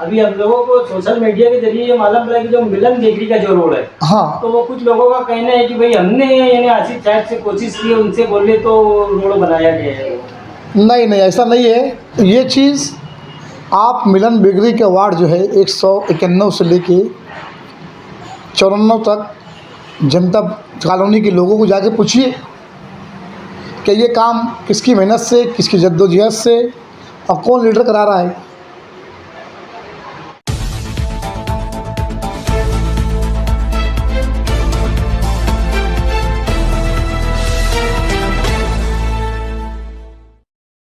अभी हम लोगों को सोशल मीडिया के जरिए ये मालूम पड़ा कि जो मिलन बेकरी का जो रोड है, हाँ, तो वो कुछ लोगों का कहना है कि भाई हमने यानी आसिफ साहब से कोशिश की, उनसे बोले तो रोड बनाया गया है। नहीं नहीं, ऐसा नहीं है। ये चीज़ आप मिलन बेकरी के वार्ड जो है 191 से लेके 94 तक जनता कॉलोनी के लोगों को जाके पूछिए कि ये काम किसकी मेहनत से, किसकी जद्दोजहद से और कौन लीडर करा रहा है।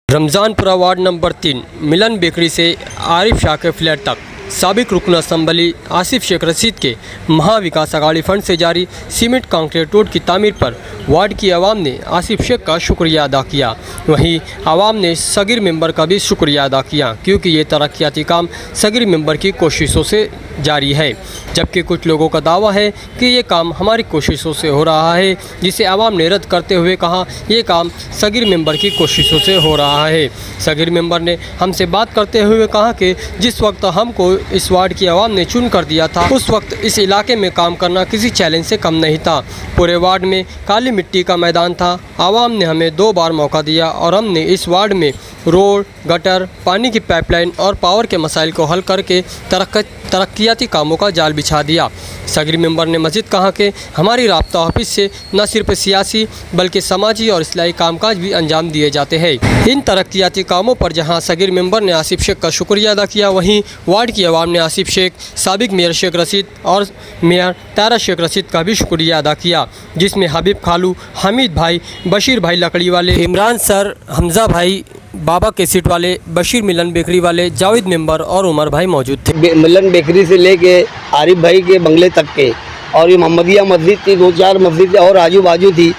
रमज़ानपुरा वार्ड नंबर 3 मिलन बेकरी से आरिफ शाह के फ्लैट तक साबिक रुकन असम्बली आसिफ शेख रशीद के महाविकास अघाड़ी फंड से जारी सीमेंट कंक्रीट रोड की तामीर पर वार्ड की आवाम ने आसिफ शेख का शुक्रिया अदा किया। वहीं आवाम ने सगीर मेंबर का भी शुक्रिया अदा किया, क्योंकि ये तरक्याती काम सगीर मेंबर की कोशिशों से जारी है। जबकि कुछ लोगों का दावा है कि ये काम हमारी कोशिशों से हो रहा है, जिसे आवाम ने रद्द करते हुए कहा ये काम सगीर मेंबर की कोशिशों से हो रहा है। सगीर मेंबर ने हमसे बात करते हुए कहा कि जिस वक्त हमको इस वार्ड की आवाम ने चुन कर दिया था, उस वक्त इस इलाके में काम करना किसी चैलेंज से कम नहीं था। पूरे वार्ड में काली मिट्टी का मैदान था। आवाम ने हमें 2 बार मौका दिया और हमने इस वार्ड में रोड, गटर, पानी की पाइपलाइन और पावर के मसाइल को हल करके तरक्याती कामों का जाल बिछा दिया। सगीर मेंबर ने मज़ीद कहा कि हमारी राब्ता ऑफिस से न सिर्फ सियासी बल्कि समाजी और इस्लाही कामकाज भी अंजाम दिए जाते हैं। इन तरक्याती कामों पर जहां सगीर मेंबर ने आसिफ शेख का शुक्रिया अदा किया, वहीं वार्ड की आवाम ने आसिफ शेख, साबिक मेयर शेख रशीद और मेयर तारा शेख रशीद का भी शुक्रिया अदा किया, जिसमें हबीब खालू, हमीद भाई, बशीर भाई लकड़ी वाले, इमरान सर, हमज़ा भाई, बाबा के सीट वाले, बशीर मिलन बेकरी वाले, जावेद मेंबर और उमर भाई मौजूद थे। मिलन बेकरी से लेके आरिफ भाई के बंगले तक के, और ये मोहम्मदिया मस्जिद थी, 2-4 मस्जिद और आजू बाजू थी,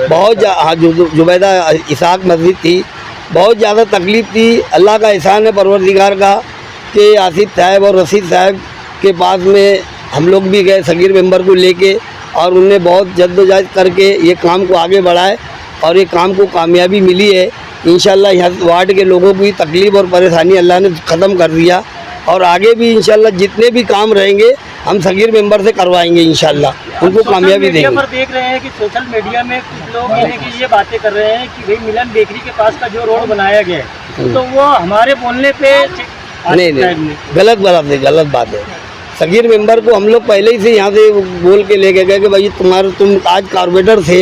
बहुत जुबैदा इसाक मस्जिद थी। बहुत ज़्यादा तकलीफ़ थी। अल्लाह का एहसान है परवरदिगार का कि आसिफ साहब और रशीद साहब के पास में हम लोग भी गए सगीर मेंबर को लेके, और उन्हें बहुत जद्दोजहद करके ये काम को आगे बढ़ाए और ये काम को कामयाबी मिली है। इंशाल्लाह यहाँ वार्ड के लोगों की तकलीफ़ और परेशानी अल्लाह ने ख़त्म कर दिया, और आगे भी इंशाल्लाह जितने भी काम रहेंगे हम सगीर मेंबर से करवाएंगे। इंशाल्लाह उनको कामयाबी देंगे। पर देख रहे हैं कि सोशल मीडिया में कुछ लोग ये बातें कर रहे हैं कि भाई मिलन बेकरी के पास का जो रोड बनाया गया है, तो वो हमारे बोलने पे नहीं, गलत बात है। सगीर मेंबर को हम लोग पहले ही से यहाँ से बोल के लेके गए कि भाई तुम आज कारपोरेटर थे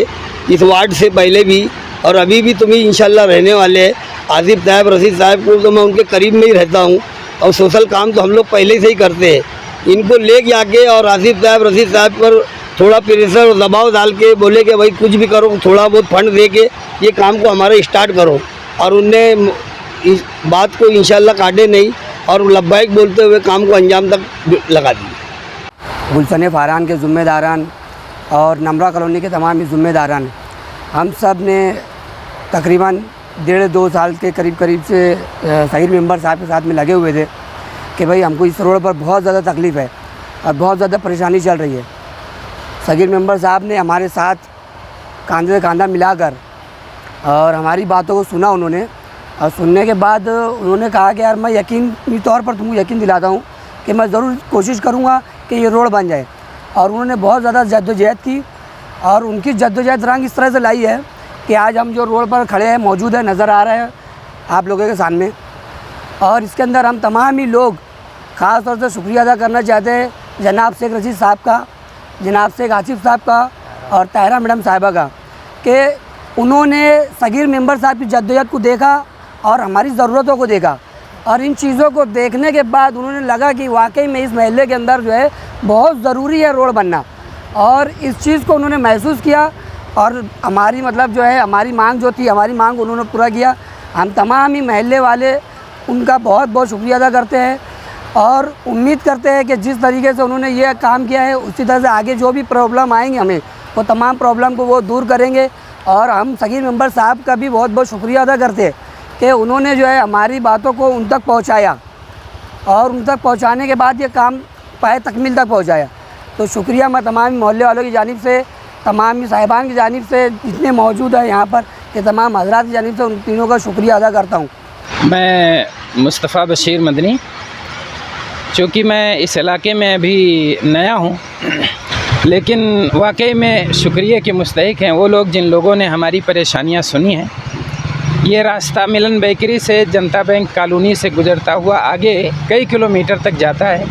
इस वार्ड से पहले भी, और अभी भी तुम ही इंशाल्लाह रहने वाले हैं। आसिफ साहब, रशीद साहब को तो मैं उनके करीब में ही रहता हूँ, और सोशल काम तो हम लोग पहले से ही करते हैं। इनको ले जाके और आसिफ साहब, रशीद साहब पर थोड़ा प्रेशर और दबाव डाल के बोले कि भाई कुछ भी करो, थोड़ा बहुत फंड दे के ये काम को हमारा स्टार्ट करो, और उनने इस बात को इंशाल्लाह काटे नहीं और लब्बाइक बोलते हुए काम को अंजाम तक लगा दिया। गुलशन फारान के ज़िम्मेदारान और नमरा कॉलोनी के तमाम ही ज़िम्मेदारान, हम सब ने तकरीबन 1.5-2 साल के करीब से सगीर मेंबर साहब के साथ में लगे हुए थे कि भाई हमको इस रोड पर बहुत ज़्यादा तकलीफ़ है और बहुत ज़्यादा परेशानी चल रही है। सगीर मेंबर साहब ने हमारे साथ कंधे से कंधा मिलाकर और हमारी बातों को सुना उन्होंने, और सुनने के बाद उन्होंने कहा कि यार मैं यकीनी तौर पर तुमको यकीन दिलाता हूँ कि मैं ज़रूर कोशिश करूँगा कि ये रोड बन जाए। और उन्होंने बहुत ज़्यादा जद्दोजहद की, और उनकी जद्दोजहद रंग इस तरह से लाई है कि आज हम जो रोड पर खड़े हैं, मौजूद है, नज़र आ रहे हैं आप लोगों के सामने। और इसके अंदर हम तमाम ही लोग ख़ास तौर से शुक्रिया अदा करना चाहते हैं जनाब शेख रशीद साहब का, जनाब शेख आसिफ साहब का और ताहिरा मैडम साहिबा का, कि उन्होंने सगीर मेंबर साहब की जद्दोजहद को देखा और हमारी ज़रूरतों को देखा, और इन चीज़ों को देखने के बाद उन्होंने लगा कि वाकई में इस महल्ले के अंदर जो है बहुत ज़रूरी है रोड बनना, और इस चीज़ को उन्होंने महसूस किया और हमारी मतलब जो है हमारी मांग जो थी, हमारी मांग उन्होंने पूरा किया। हम तमाम ही महल्ले वाले उनका बहुत बहुत शुक्रिया अदा करते हैं और उम्मीद करते हैं कि जिस तरीके से उन्होंने ये काम किया है उसी तरह से आगे जो भी प्रॉब्लम आएंगे हमें, वो तमाम प्रॉब्लम को वो दूर करेंगे। और हम सगीर मेंबर साहब का भी बहुत बहुत शुक्रिया अदा करते हैं कि उन्होंने जो है हमारी बातों को उन तक पहुँचाया, और उन तक पहुँचाने के बाद ये काम पाए तकमील तक पहुँचाया। तो शुक्रिया मैं तमाम मोहल्ले वालों की जानिब से, तमाम साहिबान की जानिब से, जितने मौजूद हैं यहाँ पर के तमाम हजरात की जानिब से उन तीनों का शुक्रिया अदा करता हूँ। मैं मुस्तफ़ा बशीर मदनी चूँकि मैं इस इलाके में अभी नया हूँ, लेकिन वाकई में शुक्रिया के मुस्तहिक हैं वो लोग जिन लोगों ने हमारी परेशानियाँ सुनी हैं। ये रास्ता मिलन बेकरी से जनता बैंक कॉलोनी से गुजरता हुआ आगे कई किलोमीटर तक जाता है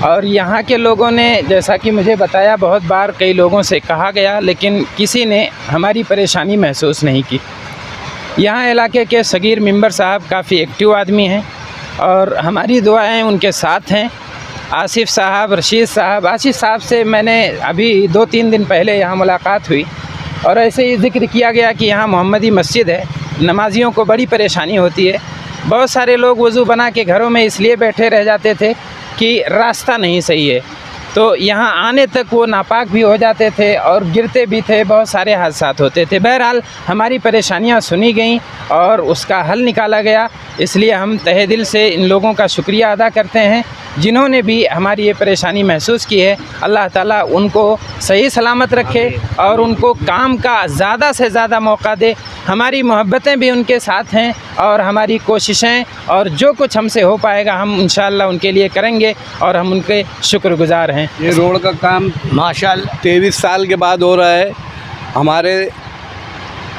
और यहाँ के लोगों ने जैसा कि मुझे बताया, बहुत बार कई लोगों से कहा गया, लेकिन किसी ने हमारी परेशानी महसूस नहीं की। यहाँ इलाके के सगीर मेंबर साहब काफ़ी एक्टिव आदमी हैं और हमारी दुआएं उनके साथ हैं। आसिफ साहब, रशीद साहब, आसिफ साहब से मैंने अभी 2-3 दिन पहले यहाँ मुलाकात हुई और ऐसे ही ज़िक्र किया गया कि यहाँ मोहम्मदी मस्जिद है, नमाजियों को बड़ी परेशानी होती है। बहुत सारे लोग वज़ू बना के घरों में इसलिए बैठे रह जाते थे कि रास्ता नहीं सही है, तो यहाँ आने तक वो नापाक भी हो जाते थे और गिरते भी थे, बहुत सारे हादसा होते थे। बहरहाल हमारी परेशानियाँ सुनी गईं और उसका हल निकाला गया, इसलिए हम तहे दिल से इन लोगों का शुक्रिया अदा करते हैं जिन्होंने भी हमारी ये परेशानी महसूस की है। अल्लाह ताला उनको सही सलामत रखे और उनको काम का ज़्यादा से ज़्यादा मौका दे। हमारी मोहब्बतें भी उनके साथ हैं और हमारी कोशिशें और जो कुछ हमसे हो पाएगा हम इंशाअल्लाह उनके लिए करेंगे और हम उनके शुक्रगुज़ार हैं। ये रोड का काम माशाअल्लाह 23 साल के बाद हो रहा है। हमारे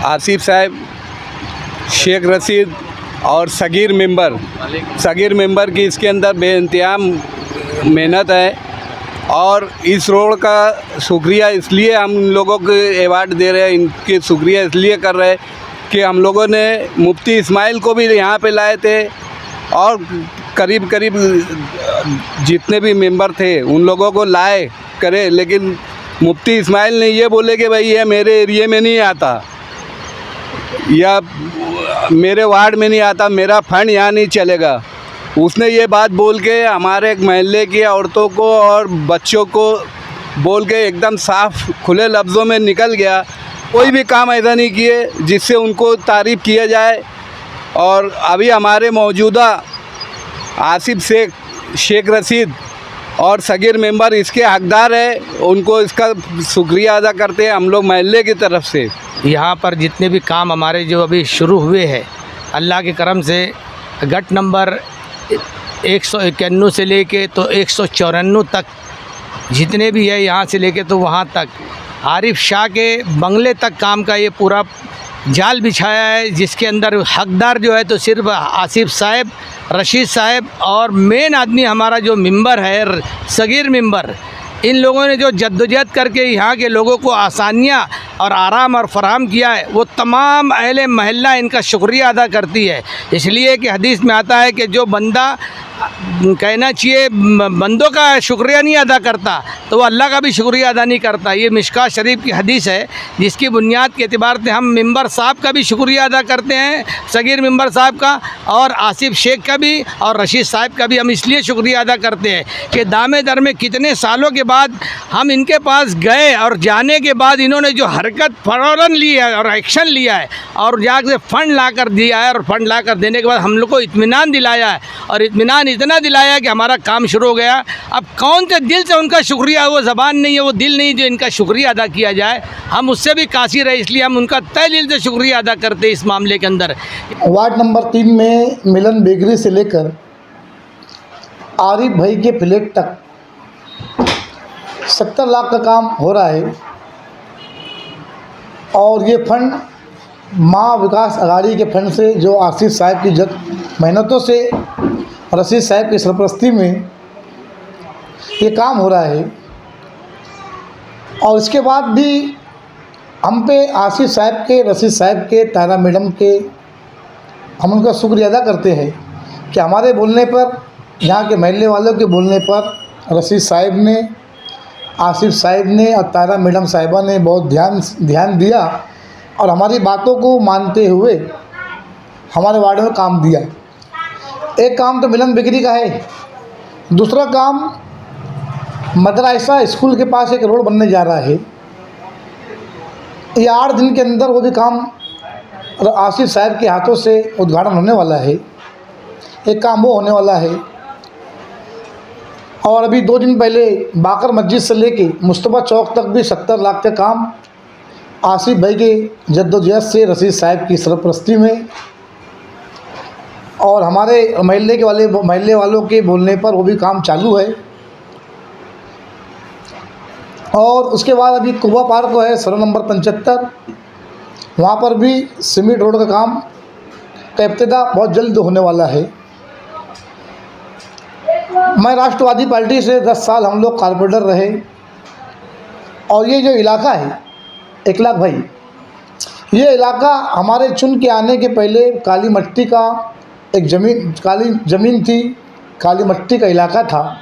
आसिफ साहब, शेख रशीद और सगीर मेंबर की इसके अंदर बेइंतहाम मेहनत है और इस रोड का शुक्रिया इसलिए हम लोगों को अवार्ड दे रहे हैं, इनके शुक्रिया इसलिए कर रहे हैं कि हम लोगों ने मुफ्ती इस्माइल को भी यहाँ पे लाए थे और करीब जितने भी मेंबर थे उन लोगों को लाए करे, लेकिन मुफ्ती इस्माइल ने ये बोले कि भाई ये मेरे एरिया में नहीं आता या मेरे वार्ड में नहीं आता, मेरा फंड यहाँ नहीं चलेगा। उसने ये बात बोल के हमारे मोहल्ले की औरतों को और बच्चों को बोल के एकदम साफ खुले लफ्ज़ों में निकल गया। कोई भी काम ऐसा नहीं किए जिससे उनको तारीफ़ किया जाए। और अभी हमारे मौजूदा आसिफ शेख रशीद और सगीर मेंबर इसके हकदार है, उनको इसका शुक्रिया अदा करते हैं हम लोग मोहल्ले की तरफ से। यहाँ पर जितने भी काम हमारे जो अभी शुरू हुए हैं, अल्लाह के करम से गट नंबर 191 से लेके तो 194 तक जितने भी है, यहाँ से लेके तो वहाँ तक आरिफ शाह के बंगले तक काम का ये पूरा जाल बिछाया है, जिसके अंदर हकदार जो है तो सिर्फ आसिफ साहब, रशीद साहब और मेन आदमी हमारा जो मेंबर है सगीर मेंबर, इन लोगों ने जो जद्दोजहद करके यहाँ के लोगों को आसानियाँ और आराम और फराहम किया है, वो तमाम अहले महल्ला इनका शुक्रिया अदा करती है। इसलिए कि हदीस में आता है कि जो बंदा कहना चाहिए बंदों का शुक्रिया नहीं अदा करता तो वो अल्लाह का भी शुक्रिया अदा नहीं करता। ये मिशकात शरीफ की हदीस है, जिसकी बुनियाद के एतबार से हम मेंबर साहब का भी शुक्रिया अदा करते हैं, सगीर मेंबर साहब का और आसिफ शेख का भी और रशीद साहब का भी हम इसलिए शुक्रिया अदा करते हैं कि दामे दर में कितने सालों के बाद हम इनके पास गए और जाने के बाद इन्होंने जो हरकत फ़ौरन ली है और एक्शन लिया है और जाकर फ़ंड ला कर दिया है और फ़ंड ला कर देने के बाद हम लोग को इत्मीनान दिलाया है और इत्मीनान इतना दिलाया कि हमारा काम शुरू हो गया। अब कौन से दिल से उनका शुक्रिया, वो ज़बान नहीं है, वो दिल नहीं जो इनका शुक्रिया अदा किया जाए, हम उससे भी कासिर है, इसलिए हम उनका तहे दिल से शुक्रिया अदा करते हैं इस मामले के अंदर। वार्ड नंबर 3 में मिलन बेकरी से लेकर आरिफ भाई के फ्लैट तक 70 लाख का काम हो रहा है और ये फंड माँ विकास अघाड़ी के फंड से जो आसिफ साहब की मेहनतों से रशीद साहब की सरपरस्ती में ये काम हो रहा है। और इसके बाद भी हम पे आसिफ साहब के, रशीद साहब के, तारा मैडम के हम उनका शुक्रिया अदा करते हैं कि हमारे बोलने पर, यहाँ के महल्ले वालों के बोलने पर रशीद साहब ने, आसिफ साहब ने और तारा मैडम साहिबा ने बहुत ध्यान दिया और हमारी बातों को मानते हुए हमारे वार्ड में काम दिया। एक काम तो मिलन बेकरी का है, दूसरा काम मदरसा स्कूल के पास एक रोड बनने जा रहा है। ये 8 दिन के अंदर वो भी काम आसिफ साहब के हाथों से उद्घाटन होने वाला है। एक काम वो होने वाला है और अभी 2 दिन पहले बाकर मस्जिद से लेके मुस्तफ़ा चौक तक भी 70 लाख का काम आसिफ भाई के जद्दोजहद से, रशीद साहब की सरपरस्ती में और हमारे महल्ले वालों के बोलने पर वो भी काम चालू है। और उसके बाद अभी कुबा पार्क है सर्वे नंबर 75, वहाँ पर भी सीमेंट रोड का काम का इब्तिदा बहुत जल्द होने वाला है। मैं राष्ट्रवादी पार्टी से 10 साल हम लोग कारपोरेटर रहे, और ये जो इलाका है 1 लाख भाई, ये इलाका हमारे चुन के आने के पहले काली मट्टी का एक काली ज़मीन थी, काली मट्टी का इलाका था,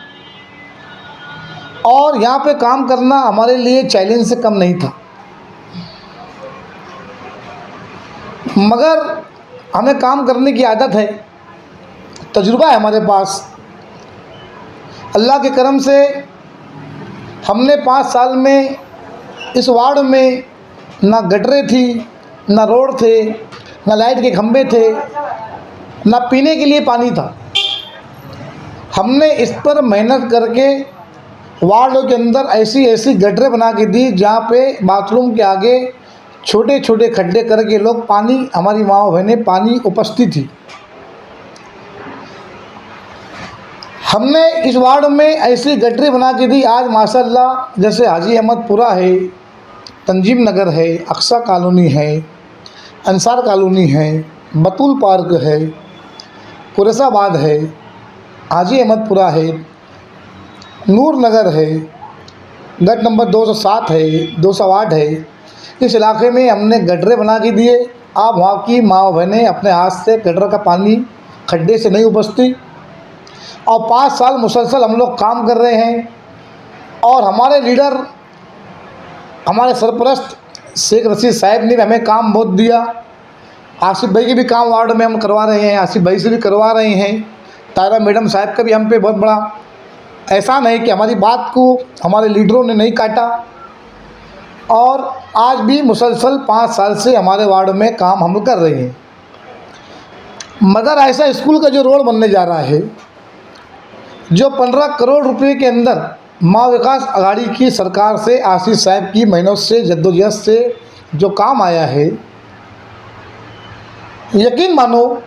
और यहाँ पे काम करना हमारे लिए चैलेंज से कम नहीं था। मगर हमें काम करने की आदत है, तजुर्बा है हमारे पास। अल्लाह के करम से हमने 5 साल में इस वार्ड में ना गटरें थी, ना रोड थे, ना लाइट के खंभे थे, ना पीने के लिए पानी था। हमने इस पर मेहनत करके वार्डों के अंदर ऐसी गटरें बना के दी जहाँ पे बाथरूम के आगे छोटे छोटे खड्डे करके लोग पानी, हमारी माँ बहनें पानी उपस्थित थी। हमने इस वार्ड में ऐसी गटरें बना के दी। आज माशाल्लाह जैसे हाजी अहमदपुरा है, तंजीम नगर है, अक्सा कॉलोनी है, अंसार कॉलोनी है, बतूल पार्क है, कुरैसाबाद है, हाजी अहमदपुरा है, नूर नगर है, गट नंबर 207 है, 208 है। इस इलाके में हमने गटरें बना के दिए। आप वहाँ की माँ बहनें अपने हाथ से गटर का पानी खड्डे से नहीं उपजती, और 5 साल मुसलसल हम लोग काम कर रहे हैं। और हमारे लीडर, हमारे सरपरस्त शेख रशीद साहब ने भी हमें काम बहुत दिया। आसिफ भाई के भी काम वार्ड में हम करवा रहे हैं, आसिफ भाई से भी करवा रहे हैं। तारा मैडम साहब का भी हम पे बहुत बड़ा एहसान है कि हमारी बात को हमारे लीडरों ने नहीं काटा, और आज भी मुसलसल 5 साल से हमारे वार्ड में काम हम कर रहे हैं। मदर आयशा स्कूल का जो रोड बनने जा रहा है, जो 15 करोड़ रुपए के अंदर माँ विकास अघाड़ी की सरकार से, आशीष साहब की मेहनत से, जद्दोजहद से जो काम आया है, यकीन मानो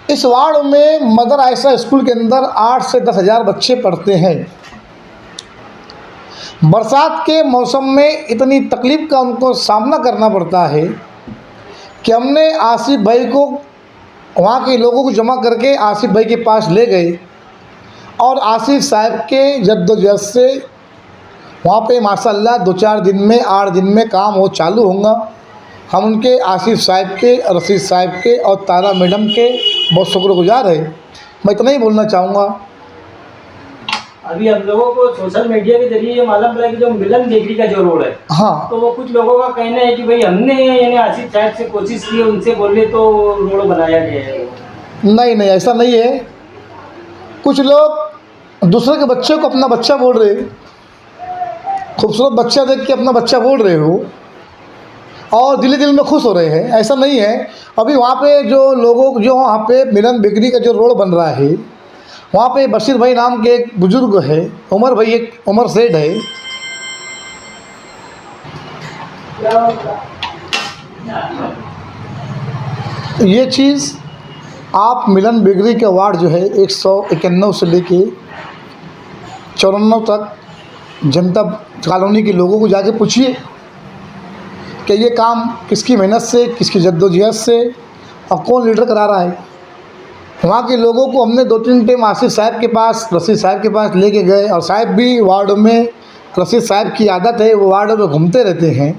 इस वार्ड में मदर आयशा स्कूल के अंदर 8 से 10 हज़ार बच्चे पढ़ते हैं। बरसात के मौसम में इतनी तकलीफ़ का उनको सामना करना पड़ता है कि हमने आसिफ भाई को, वहाँ के लोगों को जमा करके आसिफ भाई के पास ले गए, और आसिफ साहब के जद्दोजहद से वहाँ पे माशाल्लाह 2-4 दिन में, 8 दिन में काम वो चालू होगा। हम उनके, आसिफ साहब के, रशीद साहब के और तारा मैडम के बहुत शुक्रगुजार है। मैं इतना ही बोलना चाहूँगा। अभी हम लोगों को सोशल मीडिया के जरिए ये मालूम पड़ा कि जो मिलन बेकरी का जो रोड है, हाँ, तो वो कुछ लोगों का कहना है कि भाई हमने यानी आसिफ साहब से कोशिश की, उनसे बोले तो रोड बनाया गया है। नहीं, ऐसा नहीं है। कुछ लोग दूसरे के बच्चे को अपना बच्चा बोल रहे, खूबसूरत बच्चा देख के अपना बच्चा बोल रहे हो, और दिल में खुश हो रहे हैं। ऐसा नहीं है। अभी वहाँ पे जो लोगों, जो वहाँ पे मिलन बेकरी का जो रोड बन रहा है, वहाँ पे बशीर भाई नाम के एक बुजुर्ग है, उमर भाई, एक उमर सेठ है, ये चीज़ आप मिलन बेकरी का वार्ड जो है 191 से लेके 94 तक जनता कॉलोनी के लोगों को जाके पूछिए कि ये काम किसकी मेहनत से, किसकी जद्दोजहद से, और कौन लीडर करा रहा है। वहाँ के लोगों को हमने 2-3 टाइम आसिफ साहब के पास, रशीद साहब के पास लेके गए, और साहब भी वार्ड में, रशीद साहब की आदत है वो वार्ड में घूमते रहते हैं,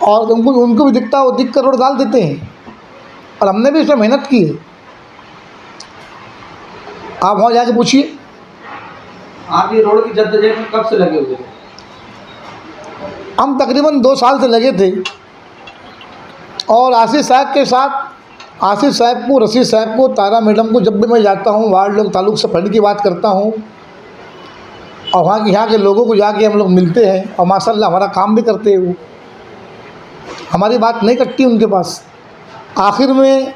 और उनको भी दिखता, वो दिख कर रोड डाल देते हैं, और हमने भी इसमें मेहनत की है। आप वहाँ जाके पूछिए। आप ये रोड की जद्दोजहद कब से लगे हुए? हम तकरीबन 2 साल से लगे थे, और आसिफ साहब के साथ, आसिफ साहब को, रशीद साहब को, तारा मैडम को जब भी मैं जाता हूँ, वार्ड लोग ताल्लुक से फंड की बात करता हूँ, और यहाँ के लोगों को जाके हम लोग मिलते हैं, और माशाल्लाह हमारा काम भी करते हैं। वो हमारी बात नहीं कटती उनके पास। आखिर में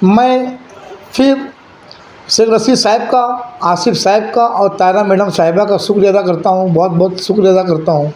मैं फिर शेख रशीद साहब का, आसिफ साहब का और तारा मैडम साहिबा का शुक्रिया अदा करता हूँ, बहुत बहुत शुक्रिया अदा करता हूँ।